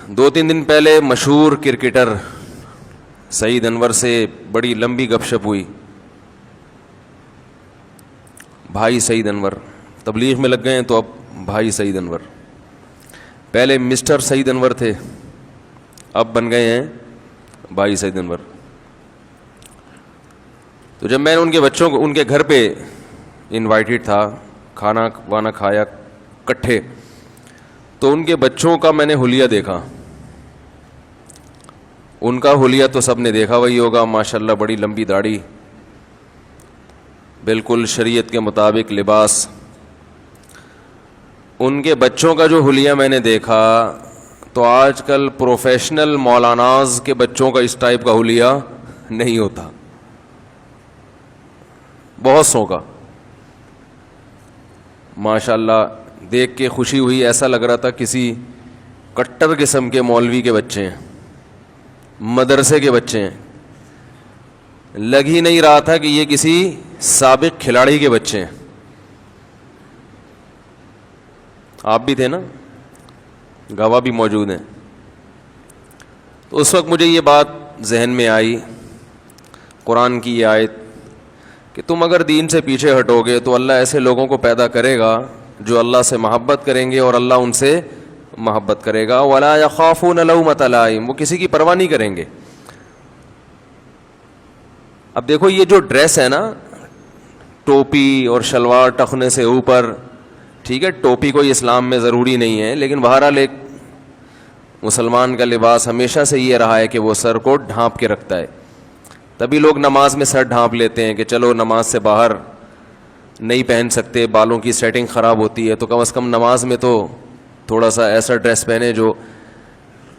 2-3 دن پہلے مشہور کرکٹر سعید انور سے بڑی لمبی گپ شپ ہوئی. بھائی سعید انور تبلیغ میں لگ گئے ہیں تو اب بھائی سعید انور. پہلے مسٹر سعید انور تھے, اب بن گئے ہیں بھائی سعید انور. تو جب میں نے ان کے بچوں کو ان کے گھر پہ انوائٹڈ تھا, کھانا وانا کھایا کٹھے, تو ان کے بچوں کا میں نے حلیہ دیکھا. ان کا حلیہ تو سب نے دیکھا وہی ہوگا, ماشاءاللہ بڑی لمبی داڑھی, بالکل شریعت کے مطابق لباس. ان کے بچوں کا جو حلیہ میں نے دیکھا تو آج کل پروفیشنل مولاناز کے بچوں کا اس ٹائپ کا حلیہ نہیں ہوتا, بہت سو کا. ماشاءاللہ دیکھ کے خوشی ہوئی, ایسا لگ رہا تھا کسی کٹر قسم کے مولوی کے بچے ہیں, مدرسے کے بچے ہیں. لگ ہی نہیں رہا تھا کہ یہ کسی سابق کھلاڑی کے بچے ہیں. آپ بھی تھے نا, گواہ بھی موجود ہیں. تو اس وقت مجھے یہ بات ذہن میں آئی, قرآن کی یہ آیت کہ تم اگر دین سے پیچھے ہٹو گے تو اللہ ایسے لوگوں کو پیدا کرے گا جو اللہ سے محبت کریں گے اور اللہ ان سے محبت کرے گا. وَلَا يَخَافُونَ لَوْمَةَ لَائِمٍ, وہ کسی کی پرواہ نہیں کریں گے. اب دیکھو یہ جو ڈریس ہے نا, ٹوپی اور شلوار ٹخنے سے اوپر, ٹھیک ہے ٹوپی کوئی اسلام میں ضروری نہیں ہے, لیکن بہرحال ایک مسلمان کا لباس ہمیشہ سے یہ رہا ہے کہ وہ سر کو ڈھانپ کے رکھتا ہے. تبھی لوگ نماز میں سر ڈھانپ لیتے ہیں کہ چلو نماز سے باہر نہیں پہن سکتے, بالوں کی سیٹنگ خراب ہوتی ہے, تو کم از کم نماز میں تو تھوڑا سا ایسا ڈریس پہنے جو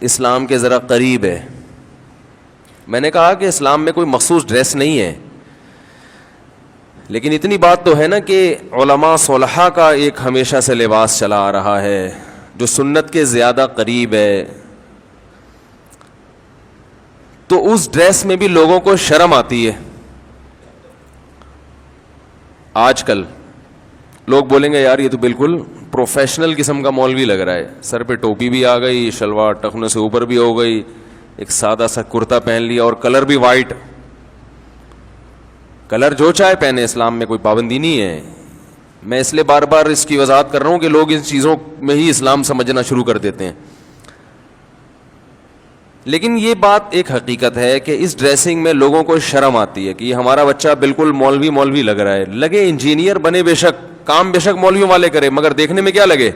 اسلام کے ذرا قریب ہے. میں نے کہا کہ اسلام میں کوئی مخصوص ڈریس نہیں ہے, لیکن اتنی بات تو ہے نا کہ علماء صلحاء کا ایک ہمیشہ سے لباس چلا آ رہا ہے جو سنت کے زیادہ قریب ہے. تو اس ڈریس میں بھی لوگوں کو شرم آتی ہے. آج کل لوگ بولیں گے یار یہ تو بالکل پروفیشنل قسم کا مولوی لگ رہا ہے, سر پہ ٹوپی بھی آ گئی, شلوار ٹخنے سے اوپر بھی ہو گئی, ایک سادہ سا کرتا پہن لیا اور کلر بھی وائٹ. کلر جو چاہے پہنے, اسلام میں کوئی پابندی نہیں ہے. میں اس لیے بار بار اس کی وضاحت کر رہا ہوں کہ لوگ ان چیزوں میں ہی اسلام سمجھنا شروع کر دیتے ہیں. لیکن یہ بات ایک حقیقت ہے کہ اس ڈریسنگ میں لوگوں کو شرم آتی ہے کہ یہ ہمارا بچہ بالکل مولوی لگ رہا ہے. لگے انجینئر بنے, بے شک کام بے شک مولویوں والے کرے, مگر دیکھنے میں کیا لگے,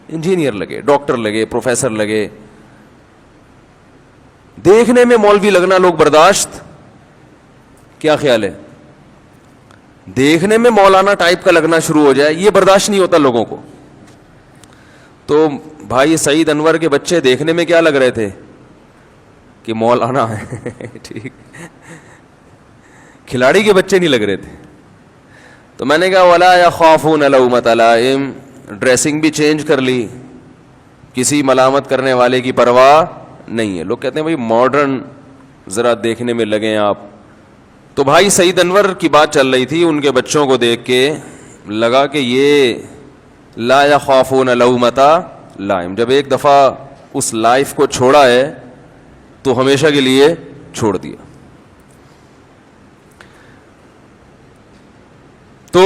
انجینئر لگے, ڈاکٹر لگے, پروفیسر لگے. دیکھنے میں مولوی لگنا لوگ برداشت, کیا خیال ہے, دیکھنے میں مولانا ٹائپ کا لگنا شروع ہو جائے یہ برداشت نہیں ہوتا لوگوں کو. تو بھائی سعید انور کے بچے دیکھنے میں کیا لگ رہے تھے کہ مولانا ہے, ٹھیک, کھلاڑی کے بچے نہیں لگ رہے تھے. تو میں نے کہا وَلَا يَخَافُونَ لَوْمَةَ لَائِمٍ, ڈریسنگ بھی چینج کر لی, کسی ملامت کرنے والے کی پرواہ نہیں ہے. لوگ کہتے ہیں بھائی ماڈرن ذرا دیکھنے میں لگے آپ. تو بھائی سعید انور کی بات چل رہی تھی, ان کے بچوں کو دیکھ کے لگا کہ یہ لا يخافون لومۃ لائم, جب ایک دفعہ اس لائف کو چھوڑا ہے تو ہمیشہ کے لیے چھوڑ دیا. تو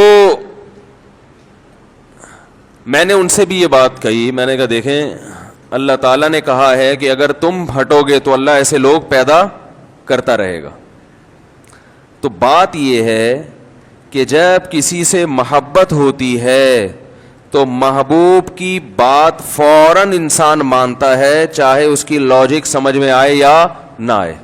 میں نے ان سے بھی یہ بات کہی, میں نے کہا دیکھیں اللہ تعالیٰ نے کہا ہے کہ اگر تم ہٹو گے تو اللہ ایسے لوگ پیدا کرتا رہے گا. تو بات یہ ہے کہ جب کسی سے محبت ہوتی ہے تو محبوب کی بات فوراً انسان مانتا ہے, چاہے اس کی لاجک سمجھ میں آئے یا نہ آئے.